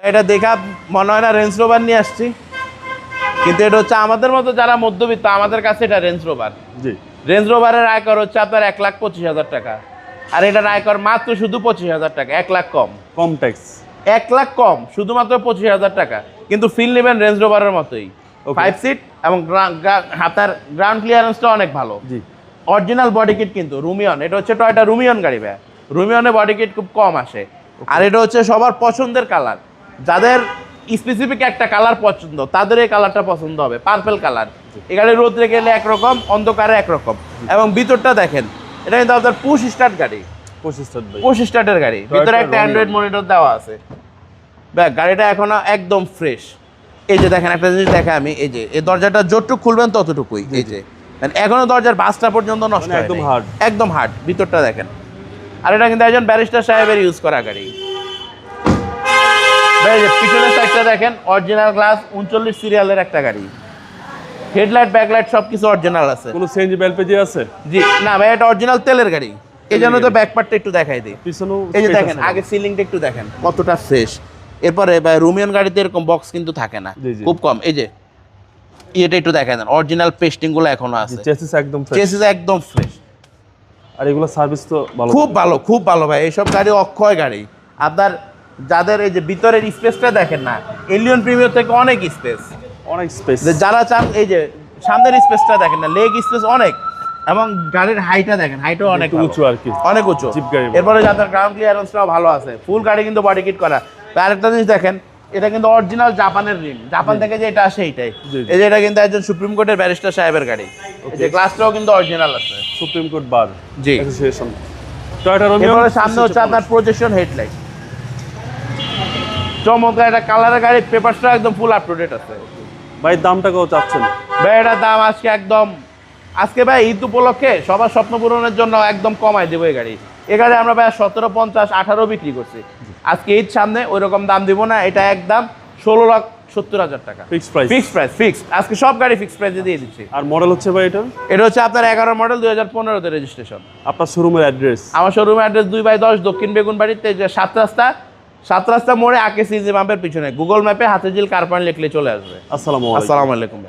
এটা দেখা মনে হয় না রেঞ্জ রোভার নিয়ে আসছি, কিন্তু এটা হচ্ছে আমাদের মতো যারা মধ্যবিত্ত, আমাদের কাছে এটা রেঞ্জ রোভার। জি, রেঞ্জ রোভারের আয়কর হচ্ছে আপনার 1,25,000 টাকা, আর এটার আয়কর মাত্র শুধু 25,000 টাকা, 1 লাখ কম। কম ট্যাক্স, 1 লাখ কম, শুধুমাত্র 25,000 টাকা, কিন্তু ফিল নেবেন রেঞ্জ রোভারের মতোই। 5 সিট এবং আপনার গ্রাউন্ড ক্লিয়ারেন্সটা অনেক ভালো। জি, অরিজিনাল বডি কিট কিন্তু রুমিয়ন, এটা হচ্ছে টয়োটা রুমিয়ন গাড়ি ভাই। রুমিয়নে বডি কিট খুব কম আসে, আর এটা হচ্ছে সবার পছন্দের কালার। যাদের স্পেসিফিক একটা কালার পছন্দ তাদের এই কালারটা পছন্দ হবে, পার্পল কালার। এই গাড়ি রোদ্রে গেলে একরকম, অন্ধকারে একরকম। এবং ভিতরটা দেখেন, এটা কিন্তু আপনার পুশ স্টার্ট গাড়ি, 25 স্টার্টের গাড়ি। ভিতরে একটা অ্যান্ড্রয়েড মনিটর দেওয়া আছে। গাড়িটা এখনো একদম ফ্রেশ। এই যে দেখেন একটা জিনিস দেখে আমি, এই যে এই দরজাটা যতটুকু খুলবেন ততটুকুই, এই যে এখনো দরজার বাসটা পর্যন্ত নষ্ট হয়নি, একদম হার্ড, একদম হার্ড। ভিতরটা দেখেন। আর এটা কিন্তু একজন ব্যারিস্টার সাহেবের ইউজ করা গাড়ি। পিছনের সাইডটা দেখেন, অরিজিনাল গ্লাস, 39 সিরিয়ালের একটা গাড়ি। হেডলাইট ব্যাকলাইট সবকিছু অরিজিনাল আছে। কোনো সিএনজি এলপিজি আছে? জি না ভাই, এটা অরিজিনাল তেলের গাড়ি। এই জন্য তো ব্যাক পার্টটা একটু দেখাই দিই। পিছনেও এই যে দেখেন, আগে সিলিংটা একটু দেখেন কতটা ফ্রেশ। এরপরে ভাই রুমিয়ন গাড়িতে এরকম বক্স কিন্তু থাকে না, খুব কম। এই যে এটা একটু দেখেন, অরিজিনাল পেস্টিং গুলো এখনো আছে, চেসিস একদম ফ্রেশ, চেসিস একদম ফ্রেশ। আর এগুলো সার্ভিস তো ভালো, খুব ভালো, খুব ভালো ভাই। এইসব গাড়ি অক্ষয় গাড়ি। আপনার যাদের এই যে ভিতরের স্পেসটা দেখেন না, এলিয়ন প্রিমিয়ার থেকে অনেক স্পেস, অনেক স্পেস। যারা চান, এই যে সামনের স্পেসটা দেখেন না, লেগ স্পেস অনেক। এবং গাড়ির হাইটটা দেখেন, হাইটও অনেক উঁচু আর কি, অনেক উঁচু। জিপ গাড়ি। এরপরে যাদের গ্রাউন্ড ক্লিয়ারেন্সটাও ভালো আছে, ফুল গাড়ি কিন্তু বডি কিট করা। আরেকটা জিনিস দেখেন, এটা কিন্তু অরিজিনাল জাপানের রিম, জাপান থেকে যে এটা আসে এইটাই। এই যে এটা কিন্তু একজন সুপ্রিম কোর্টের ব্যারিস্টার সাহেবের গাড়ি। এই যে গ্লাসটাও কিন্তু অরিজিনাল আছে, সুপ্রিম কোর্ট বার জি অ্যাসোসিয়েশন। Toyota Romeo. এরপরে সামনে হচ্ছে আপনার প্রজেকশন হেডলাইট, চমৎকার একটা কালারের গাড়ি। পেপারসটা একদম ফুল আপ টু ডেট আছে। ভাই দামটা কত চাচ্ছেন? ভাই এটার দাম আজকে একদম, আজকে ভাই ঈদ উপলক্ষে সবার স্বপ্ন পূরণের জন্য একদম কমাই দেবো এই গাড়ি। এই গাড়ি আমরা ভাই 1750, 18 বিক্রি করছি। আজকে ঈদ সামনে ওই রকম দাম দিব না, এটা একদম 16,70,000 টাকা fixed price, fixed price, fixed. আজকে সব গাড়ি ফিক্সড প্রাইসে দিয়ে দিচ্ছি। আর মডেল হচ্ছে ভাই এটা? এটা হচ্ছে আপনার 11 মডেল, 2015-তে রেজিস্ট্রেশন। আপনার শোরুমের অ্যাড্রেস? আমার শোরুমের অ্যাড্রেস 2/10 দক্ষিণ বেগুনবাড়িতে, যে 7 রাস্তা মোড়ে আকে সিজি পাম্পের পিছনে। গুগল ম্যাপে হাতিঝিল কার পয়েন্ট লিখলে চলে আসবে। আসসালামু আলাইকুম।